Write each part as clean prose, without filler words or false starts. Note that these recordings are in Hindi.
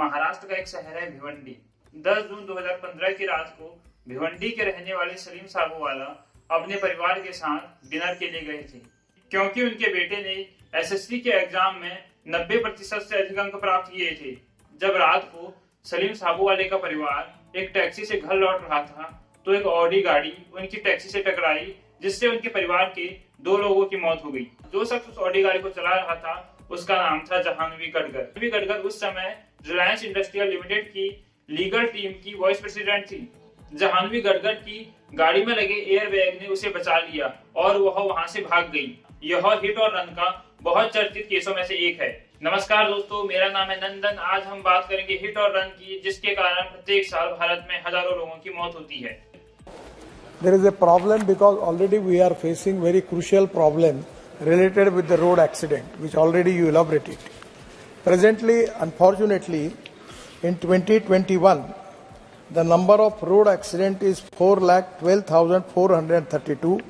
महाराष्ट्र का एक शहर है भिवंडी। 10 जून 2015 की रात को भिवंडी के रहने वाले सलीम साबूवाला अपने परिवार के साथ डिनर के लिए गए थे, क्योंकि उनके बेटे ने एसएससी के एग्जाम में 90% से अधिक अंक प्राप्त किए थे। जब रात को सलीम साबूवाले का परिवार एक टैक्सी से घर लौट रहा था तो एक ऑडी गाड़ी उनकी टैक्सी से टकराई, जिससे उनके परिवार के 2 लोगों की मौत हो गई। जो शख्स उस ऑडी गाड़ी को चला रहा था उसका नाम था जहानवी गडकर। उस समय रिलायंस इंडस्ट्रियल लिमिटेड की लीगल टीम की वाइस प्रेसिडेंट थी। जहानवी गडकर की गाड़ी में लगे एयरबैग ने उसे बचा लिया और वह वहां से भाग गई। यह हिट और रन का बहुत चर्चित केसों में से एक है। नमस्कार दोस्तों, मेरा नाम है नंदन। आज हम बात करेंगे हिट और रन की, जिसके कारण प्रत्येक साल भारत में हजारों लोगों की मौत होती है। There is a problem because already we are facing very crucial problem related with the road accident, which already you elaborated. Presently, unfortunately, in 2021, the number of road accident is 4,12,432,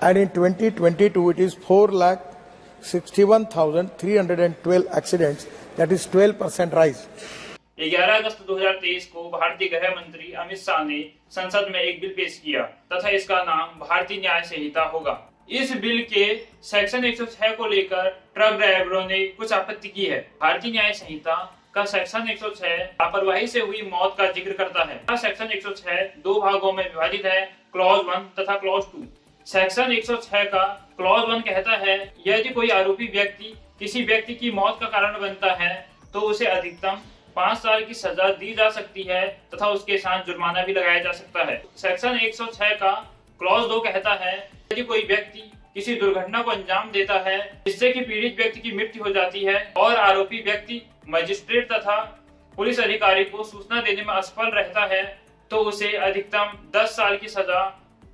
and in 2022 it is 4,61,312 accidents. That is 12% rise. 11 अगस्त 2023 को भारतीय गृह मंत्री अमित शाह ने संसद में एक बिल पेश किया तथा इसका नाम भारतीय न्याय संहिता होगा। इस बिल के सेक्शन 106 को लेकर ट्रक ड्राइवरों ने कुछ आपत्ति की है। भारतीय न्याय संहिता का सेक्शन 106 लापरवाही से हुई मौत का जिक्र करता है। सेक्शन 106 2 भागों में विभाजित है, क्लॉज 1 तथा क्लॉज 2। सेक्शन 106 का क्लॉज 1 कहता है, यदि कोई आरोपी व्यक्ति किसी व्यक्ति की मौत का कारण बनता है तो उसे अधिकतम 5 साल की सजा दी जा सकती है तथा उसके साथ जुर्माना भी लगाया जा सकता है। सेक्शन 106 का क्लॉज 2 कहता है, यदि कोई व्यक्ति किसी दुर्घटना को अंजाम देता है जिससे कि पीड़ित व्यक्ति की मृत्यु हो जाती है और आरोपी व्यक्ति मजिस्ट्रेट तथा पुलिस अधिकारी को सूचना देने में असफल रहता है तो उसे अधिकतम 10 साल की सजा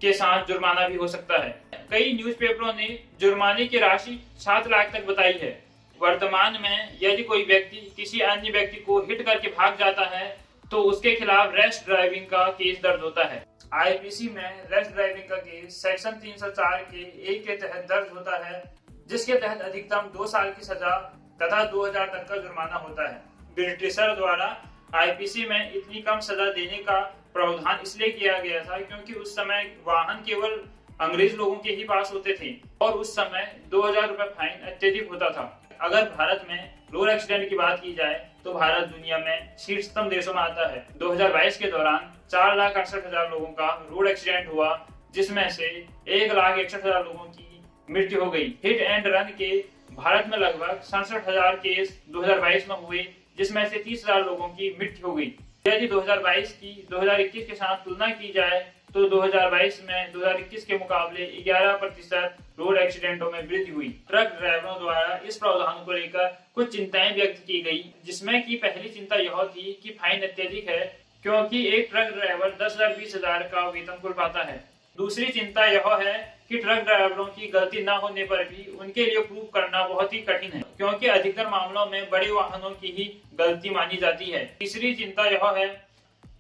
के साथ जुर्माना भी हो सकता है। कई न्यूज़पेपरों ने जुर्माने की राशि 7 लाख तक बताई है। वर्तमान में यदि कोई व्यक्ति किसी अन्य व्यक्ति को हिट करके भाग जाता है तो उसके खिलाफ रैश ड्राइविंग का केस दर्ज होता है। आईपीसी में रैश ड्राइविंग का केस सेक्शन 304 के 1 के तहत दर्ज होता है, जिसके तहत अधिकतम 2 साल की सजा तथा 2000 तक का जुर्माना होता है। ब्रिटिशर द्वारा आईपीसी में इतनी कम सजा देने का प्रावधान इसलिए किया गया था क्योंकि उस समय वाहन केवल अंग्रेज लोगों के ही पास होते थे और उस समय 2000 रुपए फाइन अत्यधिक होता था। अगर भारत में रोड एक्सीडेंट की बात की जाए तो भारत दुनिया में शीर्षतम देशों में आता है। 2022 के दौरान 4,68,000 लोगों का रोड एक्सीडेंट हुआ, जिसमें से 1,61,000 लोगों की मृत्यु हो गई। हिट एंड रन के भारत में लगभग 67,000 केस 2022 में हुए, जिसमें से 30,000 लोगों की मृत्यु हो गई। यदि 2022 की 2021 के साथ तुलना की जाए तो 2022 में 2021 के मुकाबले 11% रोड एक्सीडेंटों में वृद्धि हुई। ट्रक ड्राइवरों द्वारा इस प्रावधान को लेकर कुछ चिंताएं व्यक्त की गई, जिसमें की पहली चिंता यह थी कि फाइन अत्यधिक है, क्योंकि एक ट्रक ड्राइवर 10,20,000 का वेतन कुल पाता है। दूसरी चिंता यह है कि ट्रक ड्राइवरों की गलती न होने पर भी उनके लिए प्रूव करना बहुत ही कठिन है, क्योंकि अधिकतर मामलों में बड़े वाहनों की ही गलती मानी जाती है। तीसरी चिंता यह है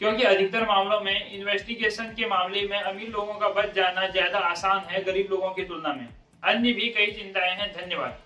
क्योंकि अधिकतर मामलों में इन्वेस्टिगेशन के मामले में अमीर लोगों का बच जाना ज्यादा आसान है गरीब लोगों की तुलना में। अन्य भी कई चिंताएं हैं। धन्यवाद।